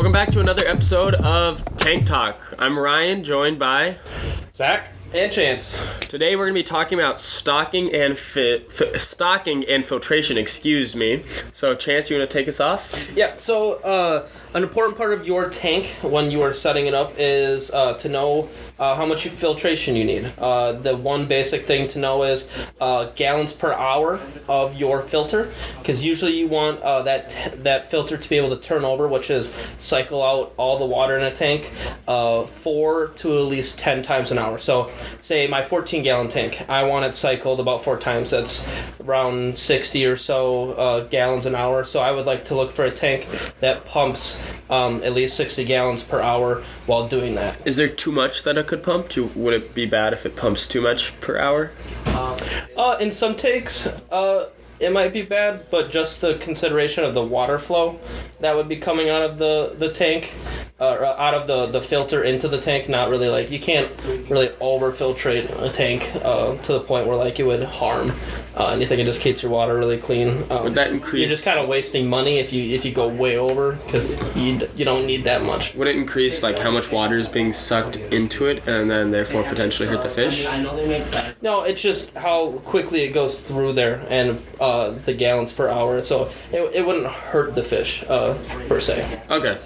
Welcome back to another episode of Tank Talk. I'm Ryan, joined by Zach and Chance. Today we're going to be talking about stocking and filtration. Excuse me. So Chance, you want to take us off? Yeah. So an important part of your tank when you are setting it up is to know how much filtration you need. The one basic thing to know is gallons per hour of your filter, because usually you want that filter to be able to turn over, which is cycle out all the water in a tank 4 to at least 10 times an hour. So say my 14-gallon tank, I want it cycled about 4 times. That's around 60 or so gallons an hour. So I would like to look for a tank that pumps at least 60 gallons per hour while doing that. Is there too much that it could pump? Would it be bad if it pumps too much per hour? In some tanks, it might be bad, but just the consideration of the water flow that would be coming out of the tank, out of the filter into the tank, not really like, you can't really over-filtrate a tank to the point where like it would harm anything. It just keeps your water really clean. Would that increase? You're just kind of wasting money if you go way over, because you don't need that much. Would it increase like how much water is being sucked into it and then therefore potentially hurt the fish? No, it's just how quickly it goes through there and the gallons per hour. So it wouldn't hurt the fish per se. Okay.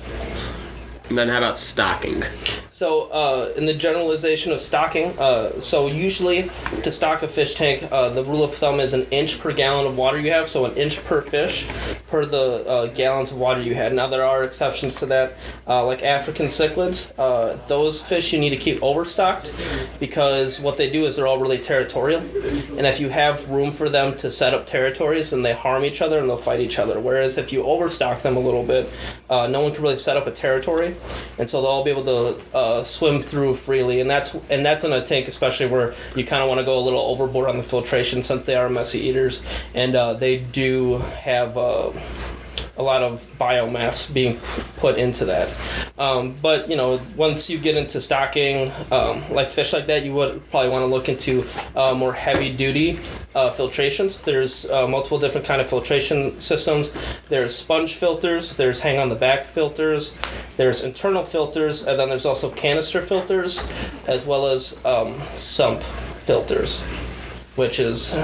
And then how about stocking? So in the generalization of stocking, so usually to stock a fish tank, the rule of thumb is 1 inch per gallon of water you have, so 1 inch per fish per the gallons of water you had. Now there are exceptions to that, like African cichlids. Those fish you need to keep overstocked, because what they do is they're all really territorial, and if you have room for them to set up territories, then they harm each other and they'll fight each other. Whereas if you overstock them a little bit, no one can really set up a territory, and so they'll all be able to swim through freely, and that's in a tank especially where you kind of want to go a little overboard on the filtration, since they are messy eaters, and they do have a lot of biomass being put into that. But once you get into stocking like fish like that, you would probably want to look into more heavy duty filtrations. There's multiple different kind of filtration systems. There's sponge filters, there's hang on the back filters, there's internal filters, and then there's also canister filters, as well as sump filters, which is,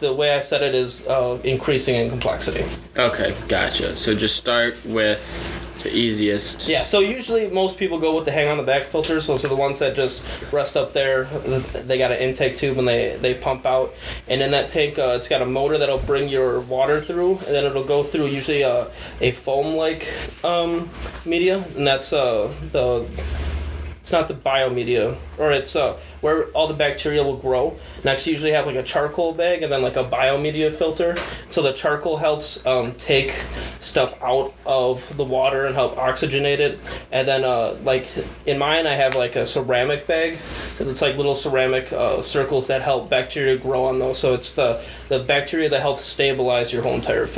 the way I said it, is increasing in complexity. Okay, gotcha. So just start with the easiest. Yeah, so usually most people go with the hang on the back filters. Those are the ones that just rest up there. They got an intake tube and they pump out. And in that tank, it's got a motor that'll bring your water through, and then it'll go through usually a foam-like media, and that's it's not the biomedia, or it's where all the bacteria will grow. Next, you usually have like a charcoal bag and then like a biomedia filter. So the charcoal helps take stuff out of the water and help oxygenate it. And then like in mine, I have like a ceramic bag. It's like little ceramic circles that help bacteria grow on those. So it's the bacteria that helps stabilize your whole entire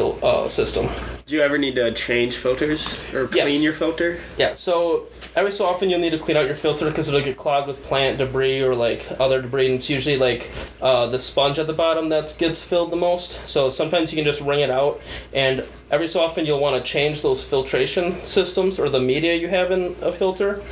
system. Do you ever need to change filters or clean your filter? Yeah, so every so often you'll need to clean out your filter, because it'll get clogged with plant debris or like other debris, and it's usually like the sponge at the bottom that gets filled the most. So sometimes you can just wring it out, and every so often you'll want to change those filtration systems or the media you have in a filter.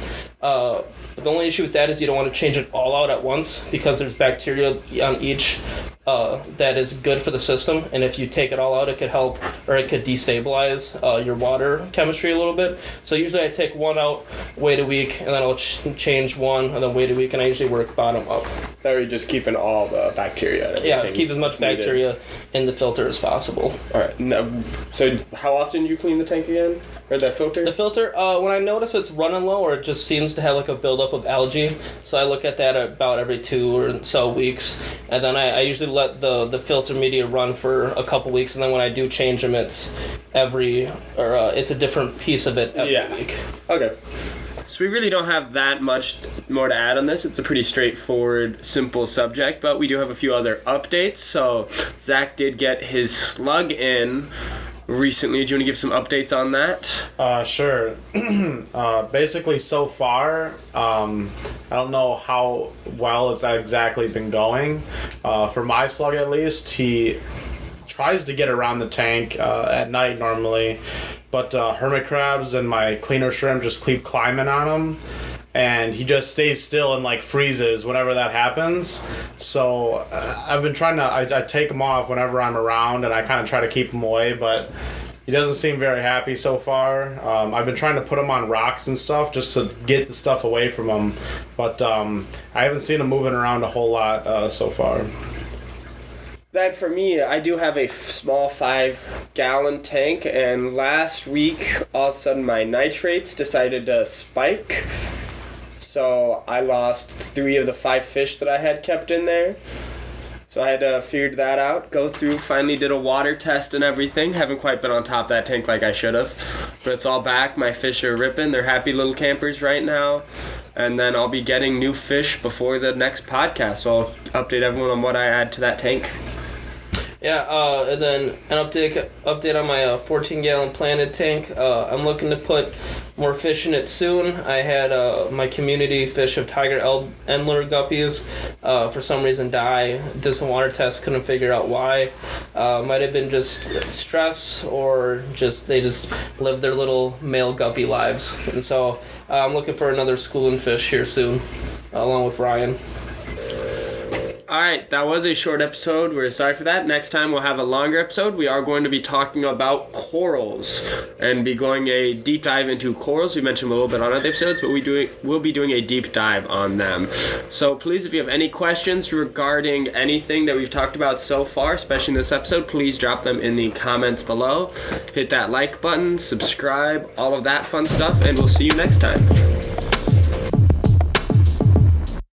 But the only issue with that is you don't want to change it all out at once, because there's bacteria on each that is good for the system, and if you take it all out, it could help, or it could destabilize your water chemistry a little bit. So usually I take one out, wait a week, and then I'll change one, and then wait a week, and I usually work bottom up. That way you're just keeping all the bacteria. Yeah, keep as much bacteria in the filter as possible. All right. Now, so how often do you clean the tank again? Or that filter? The filter, when I notice it's running low, or it just seems to have like a buildup of algae, so I look at that about every 2 or so weeks, and then I usually let the filter media run for a couple weeks, and then when I do change them, it's it's a different piece of it every week. Okay. So we really don't have that much more to add on this. It's a pretty straightforward, simple subject, but we do have a few other updates. So Zach did get his slug in recently. Do you want to give some updates on that? Sure. Basically, so far, I don't know how well it's exactly been going. For my slug, at least, he tries to get around the tank at night normally. but hermit crabs and my cleaner shrimp just keep climbing on him. And he just stays still and like freezes whenever that happens. So I've been trying to, I take him off whenever I'm around, and I kind of try to keep him away, but he doesn't seem very happy so far. I've been trying to put him on rocks and stuff just to get the stuff away from him, but I haven't seen him moving around a whole lot so far. That for me, I do have a small 5-gallon tank, and last week all of a sudden my nitrates decided to spike. So I lost 3 of the 5 fish that I had kept in there. So I had to figure that out, go through, finally did a water test and everything. Haven't quite been on top of that tank like I should have. But it's all back. My fish are ripping. They're happy little campers right now. And then I'll be getting new fish before the next podcast. So I'll update everyone on what I add to that tank. Yeah, and then an update on my 14-gallon planted tank. I'm looking to put more fish in it soon. I had my community fish of tiger endler guppies for some reason die. Did some water tests, couldn't figure out why. Might have been just stress, or they just live their little male guppy lives. And so I'm looking for another schooling fish here soon, along with Ryan. Alright, that was a short episode. We're sorry for that. Next time we'll have a longer episode. We are going to be talking about corals and be going a deep dive into corals. We mentioned a little bit on other episodes, but we'll be doing a deep dive on them. So please, if you have any questions regarding anything that we've talked about so far, especially in this episode, please drop them in the comments below. Hit that like button, subscribe, all of that fun stuff, and we'll see you next time.